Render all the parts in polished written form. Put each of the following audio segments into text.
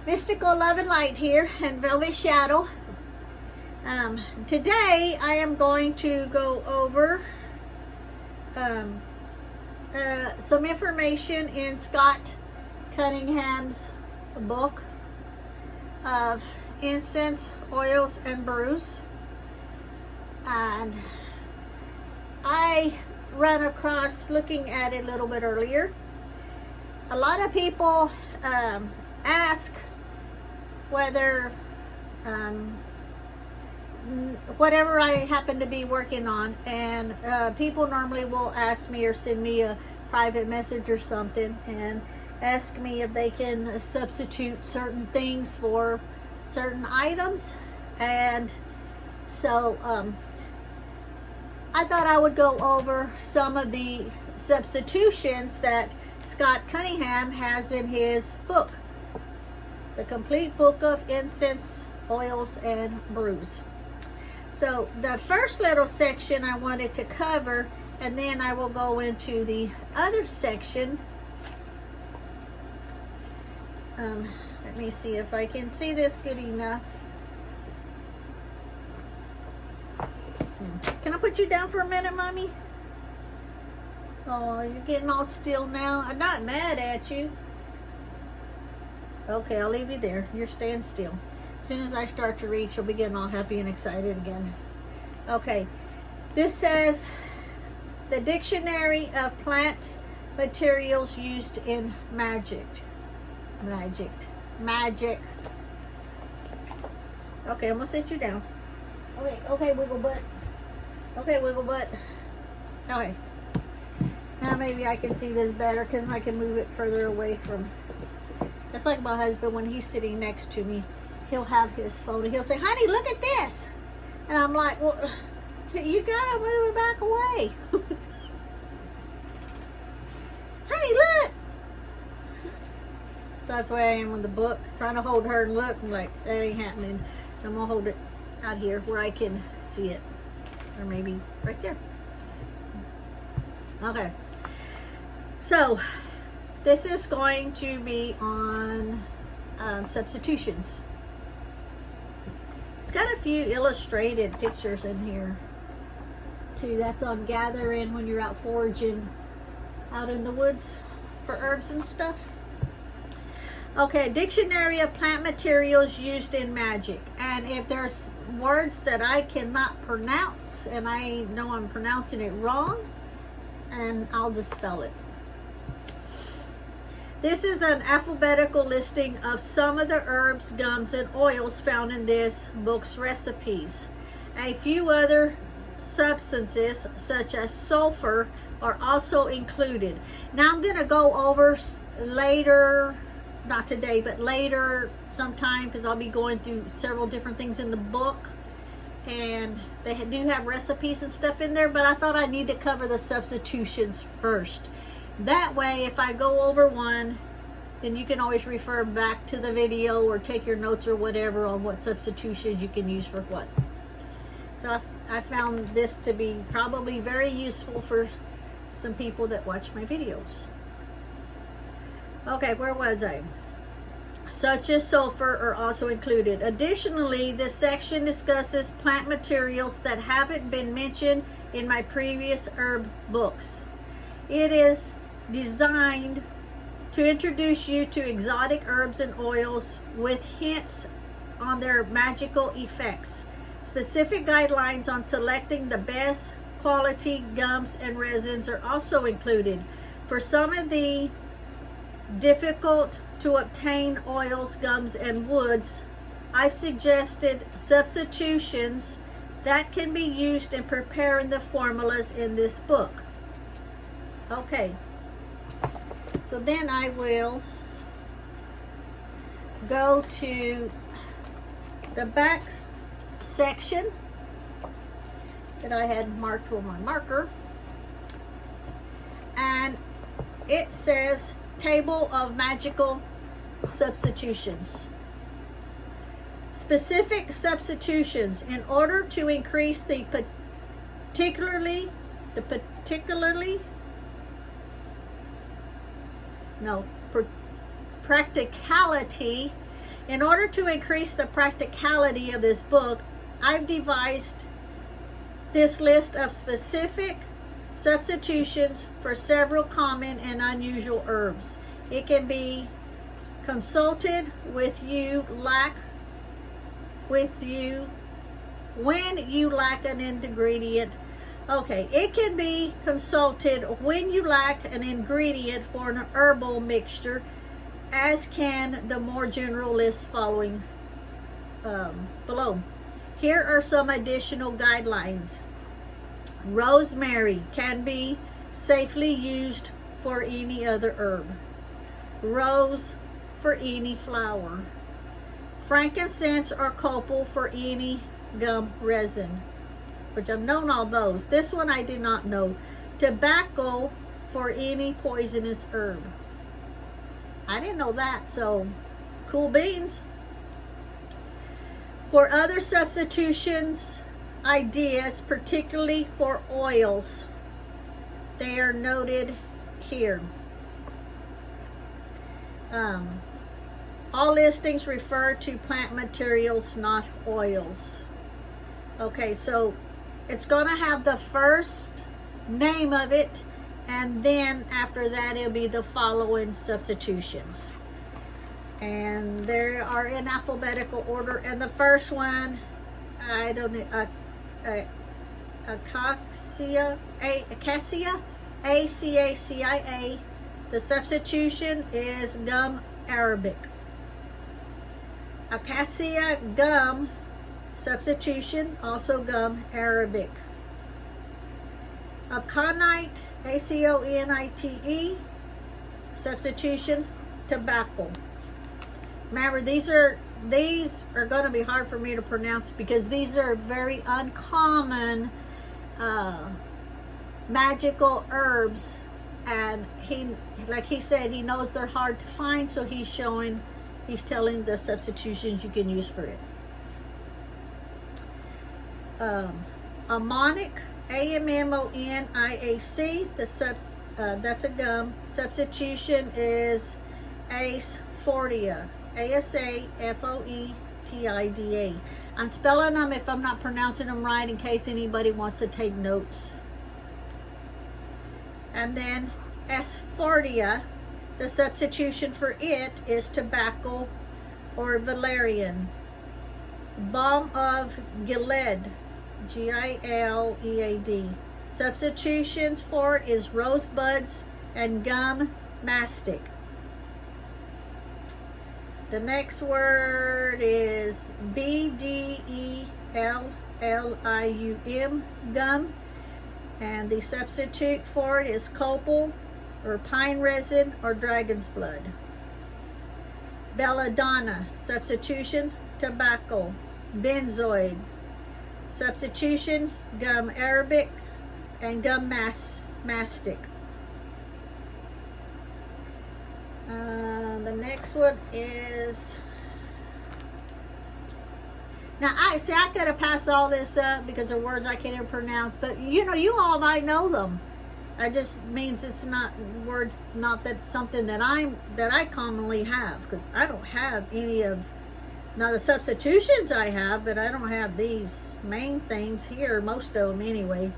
Mystical Love and Light here, and Velvet Shadow. Today I am going to go over some information in Scott Cunningham's book of incense, oils, and brews. And I ran across, looking at it a little bit earlier, a lot of people ask whether whatever I happen to be working on, and people normally will ask me or send me a private message or something and ask me if they can substitute certain things for certain items. And so I thought I would go over some of the substitutions that Scott Cunningham has in his book, The Complete Book of Incense, Oils, and Brews. So the first little section I wanted to cover, and then I will go into the other section. Let me see if I can see this good enough. Can I put you down for a minute, Mommy? Oh, you're getting all still now. I'm not mad at you. Okay, I'll leave you there. You're staying still. As soon as I start to read, you'll be getting all happy and excited again. Okay, this says the Dictionary of Plant Materials Used in Magic. Okay, I'm gonna sit you down. Okay, wiggle butt. Okay, wiggle butt. Okay. Now maybe I can see this better because I can move it further away from. It's like my husband, when he's sitting next to me, he'll have his phone and he'll say, "Honey, look at this." And I'm like, "Well, you gotta move it back away." "Honey, look." So that's why I am with the book, trying to hold her and look. I'm like, that ain't happening. So I'm gonna hold it out here where I can see it. Or maybe right there. Okay. So this is going to be on substitutions. It's got a few illustrated pictures in here too. That's on gathering when you're out foraging out in the woods for herbs and stuff. Okay, Dictionary of Plant Materials Used in Magic. And if there's words that I cannot pronounce and I know I'm pronouncing it wrong, and I'll just spell it. This is an alphabetical listing of some of the herbs, gums, and oils found in this book's recipes. A few other substances, such as sulfur, are also included. Now I'm going to go over later, not today, but later sometime, because I'll be going through several different things in the book. And they do have recipes and stuff in there, but I thought I need to cover the substitutions first. That way, if I go over one, then you can always refer back to the video or take your notes or whatever on what substitutions you can use for what. So I found this to be probably very useful for some people that watch my videos. Okay, where was I? Such as sulfur are also included. Additionally, this section discusses plant materials that haven't been mentioned in my previous herb books. It is designed to introduce you to exotic herbs and oils with hints on their magical effects. Specific guidelines on selecting the best quality gums and resins are also included. For some of the difficult to obtain oils, gums, and woods, I've suggested substitutions that can be used in preparing the formulas in this book. Okay, so then I will go to the back section that I had marked with my marker, and it says Table of Magical Substitutions. Specific substitutions in order to increase the practicality In order to increase the practicality of this book, I've devised this list of specific substitutions for several common and unusual herbs. It can be consulted with you when you lack an ingredient. Okay, it can be consulted when you lack an ingredient for an herbal mixture, as can the more general list following below. Here are some additional guidelines. Rosemary can be safely used for any other herb. Rose for any flower. Frankincense or copal for any gum resin, which I've known all those. This one I did not know. Tobacco for any poisonous herb. I didn't know that, so cool beans. For other substitutions ideas, particularly for oils, they are noted here. All listings refer to plant materials, not oils. Okay, so it's going to have the first name of it, and then after that it'll be the following substitutions. And they are in alphabetical order. And the first one, I don't know, Cassia, A-C-A-C-I-A. The substitution is gum Arabic. Cassia Gum Substitution, also gum Arabic. Aconite, A-C-O-N-I-T-E, substitution, tobacco. Remember, these are going to be hard for me to pronounce because these are very uncommon magical herbs, and like he said, he knows they're hard to find, so he's telling the substitutions you can use for it. Ammoniac, A-M-M-O-N-I-A-C, that's a gum. Substitution is Asafoetida, A-S-A-F-O-E-T-I-D-A. I'm spelling them if I'm not pronouncing them right in case anybody wants to take notes. And then Asafoetida, the substitution for it is tobacco or valerian. Balm of Gilead, G-I-L-E-A-D. Substitutions for it is rosebuds and gum mastic. The next word is B-D-E-L-L-I-U-M, gum. And the substitute for it is copal or pine resin or dragon's blood. Belladonna, substitution, tobacco. Benzoid, substitution, gum Arabic and gum mastic. The next one is, now I could have passed all this up because they're words I can't even pronounce, but you all might know them. It just means it's not words, not that something that I commonly have, because I don't have any of, now the substitutions I have, but I don't have these main things here, most of them anyway.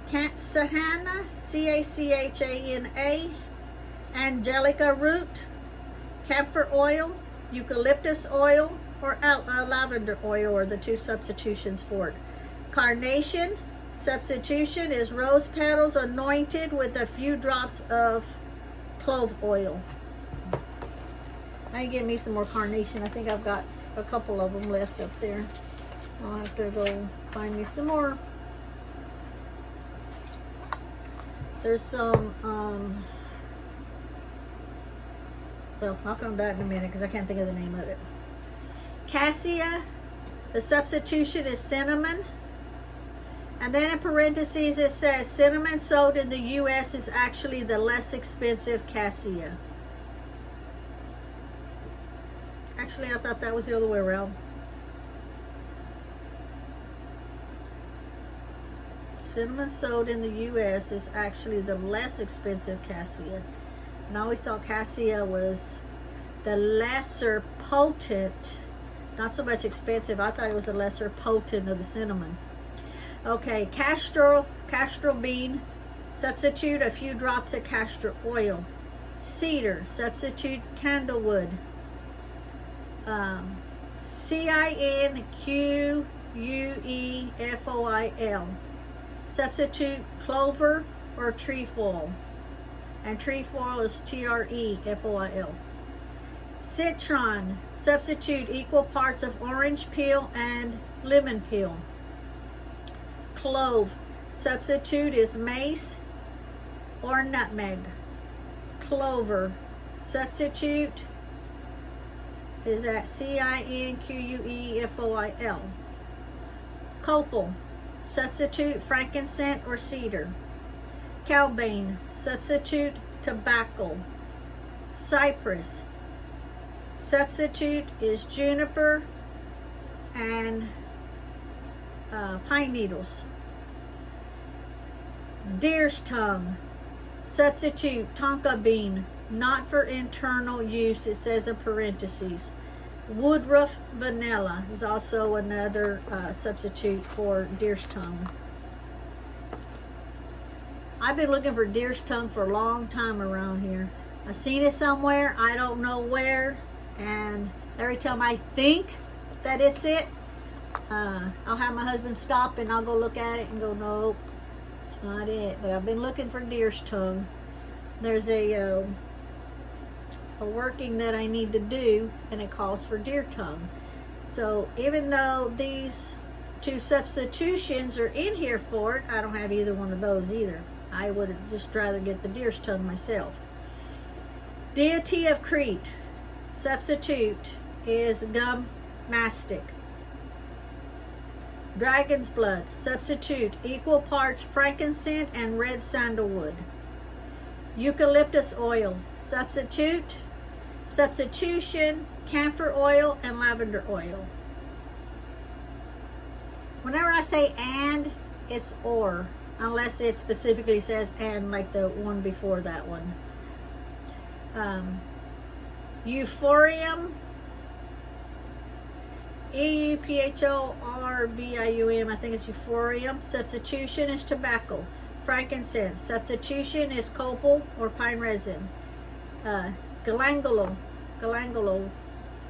Cachana, C-A-C-H-A-N-A, angelica root, camphor oil, eucalyptus oil, or lavender oil are the two substitutions for it. Carnation substitution is rose petals anointed with a few drops of clove oil. Now you give me some more carnation. I think I've got a couple of them left up there. I'll have to go find me some more. There's some, well, I'll come back in a minute because I can't think of the name of it. Cassia, the substitution is cinnamon. And then in parentheses it says, cinnamon sold in the U.S. is actually the less expensive cassia. Actually, I thought that was the other way around. Cinnamon sold in the U.S. is actually the less expensive cassia. And I always thought cassia was the lesser potent, not so much expensive. I thought it was the lesser potent of the cinnamon. Okay, castor bean, substitute a few drops of castor oil. Cedar, substitute candlewood. CINQUEFOIL, substitute clover or trefoil. And trefoil is TREFOIL. Citron, substitute equal parts of orange peel and lemon peel. Clove, substitute is mace or nutmeg. Clover, substitute is at CINQUEFOIL. Copal, substitute frankincense or cedar. Calbane, substitute tobacco. Cypress, substitute is juniper and pine needles. Deer's tongue, substitute tonka bean, not for internal use, it says in parentheses. Woodruff vanilla is also another substitute for deer's tongue. I've been looking for deer's tongue for a long time around here. I've seen it somewhere, I don't know where, and every time I think that it's it, I'll have my husband stop and I'll go look at it and go, nope, it's not it. But I've been looking for deer's tongue. There's a working that I need to do, and it calls for deer tongue. So even though these two substitutions are in here for it, I don't have either one of those either. I would just rather get the deer's tongue myself. Deity of Crete, substitute is gum mastic. Dragon's blood, substitute equal parts frankincense and red sandalwood. Eucalyptus oil, substitution, camphor oil and lavender oil. Whenever I say and, it's or, unless it specifically says and, like the one before that one. Euphorium, EUPHORBIUM, I think it's euphorium. Substitution is tobacco. Frankincense, substitution is copal or pine resin. Galangulo,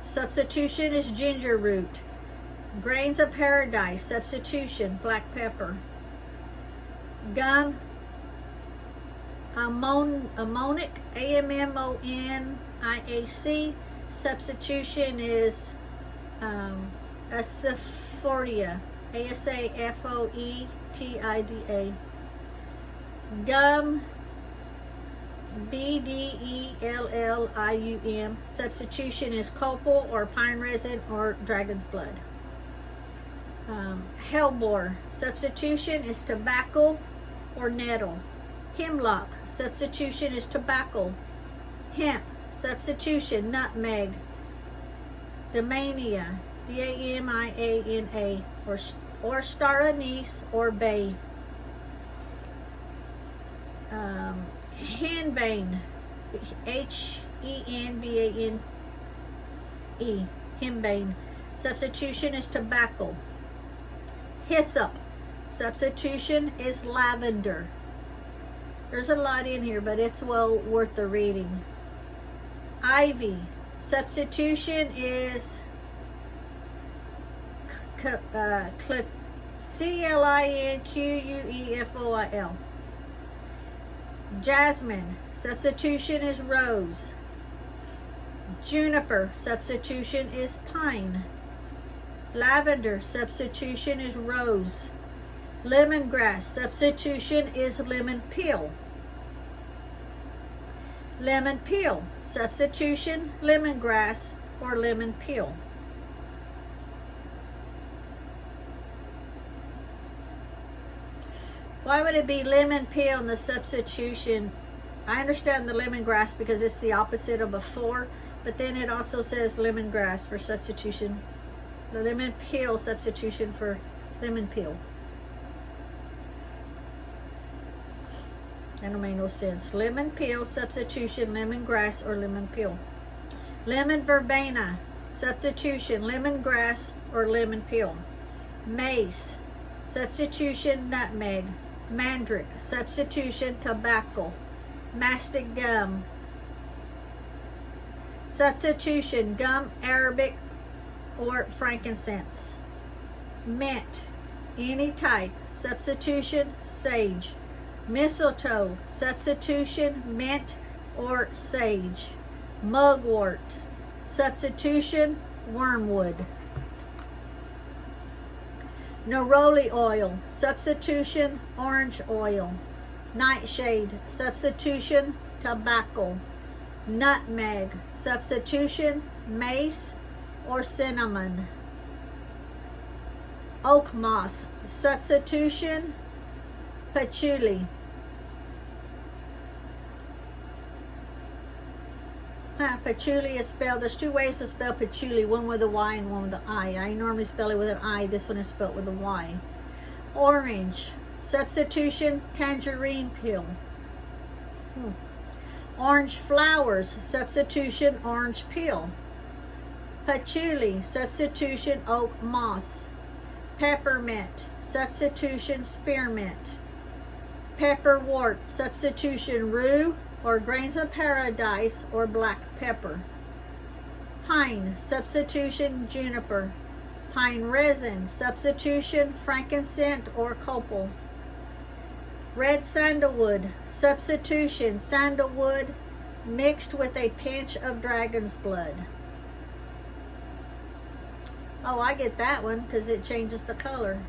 substitution is ginger root. Grains of paradise, substitution, black pepper. Gum ammonic, AMMONIAC, substitution is asafoetida, ASAFOETIDA. Gum, BDELLIUM, substitution is copal or pine resin or dragon's blood. Hellebore, substitution is tobacco or nettle. Hemlock, substitution is tobacco. Hemp, substitution, nutmeg. Damania, DAMIANA, or star anise or bay. Henbane, HENBANE, henbane, substitution is tobacco. Hyssop, substitution is lavender. There's a lot in here, but it's well worth the reading. Ivy, substitution is CLINQUEFOIL. Jasmine, substitution is rose. Juniper, substitution is pine. Lavender, substitution is rose. Lemongrass, substitution is lemon peel. Lemon peel, substitution, lemongrass or lemon peel. Why would it be lemon peel in the substitution? I understand the lemongrass because it's the opposite of before, but then it also says lemongrass for substitution. The lemon peel substitution for lemon peel. That don't make no sense. Lemon peel substitution, lemongrass or lemon peel. Lemon verbena substitution, lemongrass or lemon peel. Mace substitution, nutmeg. Mandrake substitution, tobacco. Mastic gum substitution, gum arabic or frankincense. Mint, any type, substitution, sage. Mistletoe, substitution, mint or sage. Mugwort, substitution, wormwood. Neroli oil, substitution, orange oil. Nightshade, substitution, tobacco. Nutmeg, substitution, mace or cinnamon. Oak moss, substitution, patchouli. Patchouli is spelled, there's two ways to spell patchouli, one with a Y and one with an I. I normally spell it with an I, this one is spelled with a Y. Orange, substitution, tangerine peel. Orange flowers, substitution, orange peel. Patchouli, substitution, oak moss. Peppermint, substitution, spearmint. Pepperwort, substitution, rue or grains of paradise or black pepper. Pine, substitution, juniper. Pine resin, substitution, frankincense or copal. Red sandalwood, substitution, sandalwood mixed with a pinch of dragon's blood. Oh, I get that one because it changes the color.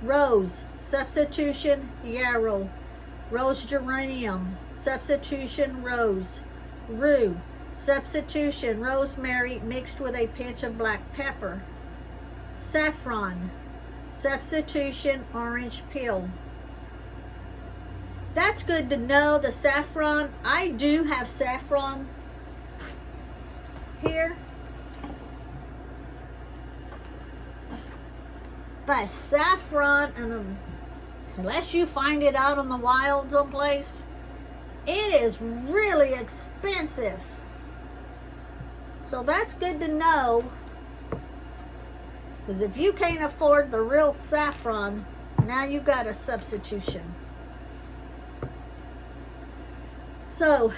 Rose, substitution, yarrow. Rose geranium, substitution, rose. Rue, substitution, rosemary mixed with a pinch of black pepper. Saffron, substitution, orange peel. That's good to know, the saffron. I do have saffron here. But saffron, unless you find it out in the wild someplace, it is really expensive. So that's good to know. Because if you can't afford the real saffron, now you got a substitution. So,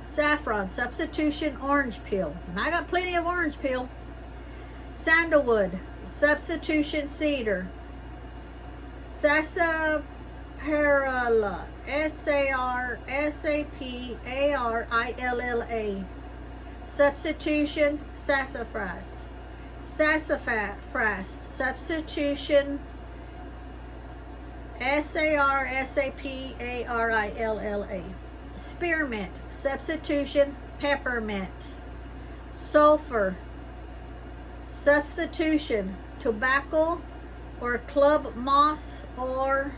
saffron, substitution, orange peel. And I got plenty of orange peel. Sandalwood, substitution, cedar. Sarsaparilla, Sarsaparilla. Substitution, sassafras. Sassafras, substitution, Sarsaparilla. Spearmint, substitution, peppermint. Sulfur, substitution, tobacco or club moss or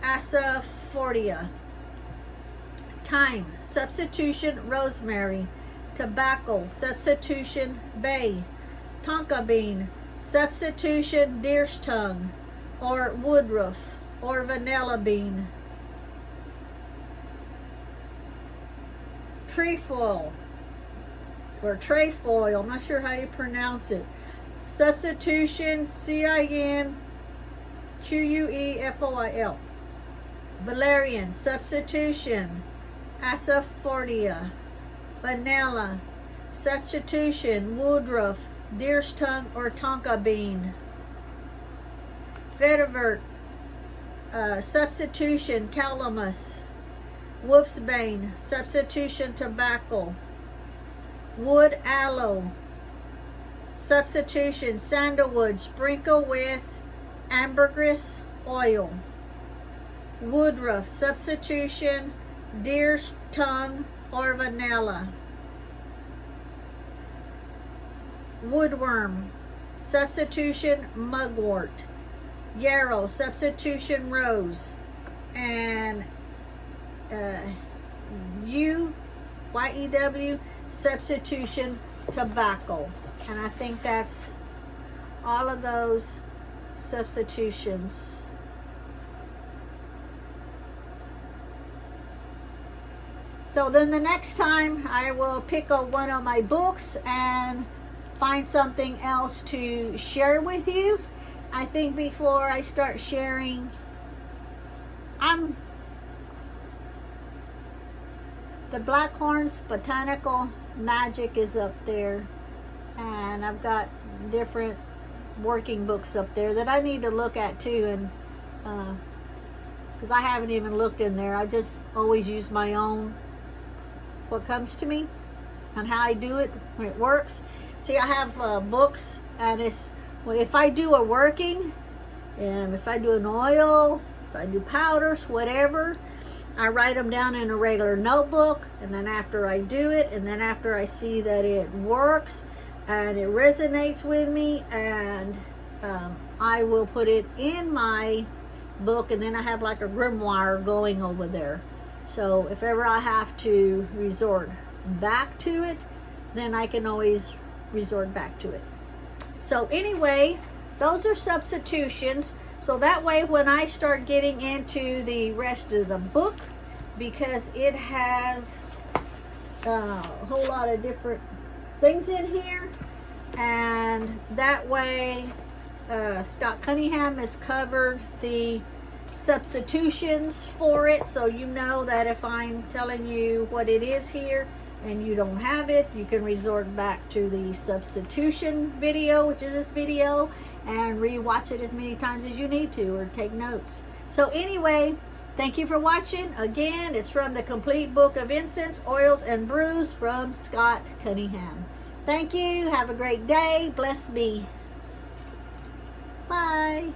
asafoetida. Thyme, substitution, rosemary. Tobacco, substitution, bay. Tonka bean, substitution, deer's tongue or woodruff or vanilla bean. Trefoil or trefoil, I'm not sure how you pronounce it. Substitution, cinquefoil. Valerian, substitution, asafoetida. Vanilla, substitution, woodruff, deer's tongue or tonka bean. Vetiver, substitution, calamus. Wolfsbane, substitution, tobacco. Wood aloe, substitution, sandalwood, sprinkle with ambergris oil. Woodruff, substitution, deer's tongue or vanilla. Woodworm, substitution, mugwort. Yarrow, substitution, rose. And YEW, substitution, tobacco. And I think that's all of those substitutions. So then the next time I will pick up one of my books and find something else to share with you. I think before I start sharing, the Blackhorn's Botanical Magic is up there, and I've got different working books up there that I need to look at too, and because I haven't even looked in there. I just always use my own, what comes to me and how I do it when it works. See, I have books, and it's, well, if I do a working, and if I do an oil, if I do powders, whatever, I write them down in a regular notebook, and then after I do it, and then after I see that it works and it resonates with me, and I will put it in my book, and then I have like a grimoire going over there. So if ever I have to resort back to it, then I can always resort back to it. So anyway, those are substitutions. So that way when I start getting into the rest of the book, because it has a whole lot of different things in here, and that way Scott Cunningham has covered the substitutions for it, so you know that if I'm telling you what it is here and you don't have it, you can resort back to the substitution video, which is this video, and re-watch it as many times as you need to, or take notes. So anyway, thank you for watching. Again, it's from the Complete Book of Incense, Oils, and Brews from Scott Cunningham. Thank you. Have a great day. Bless me. Bye.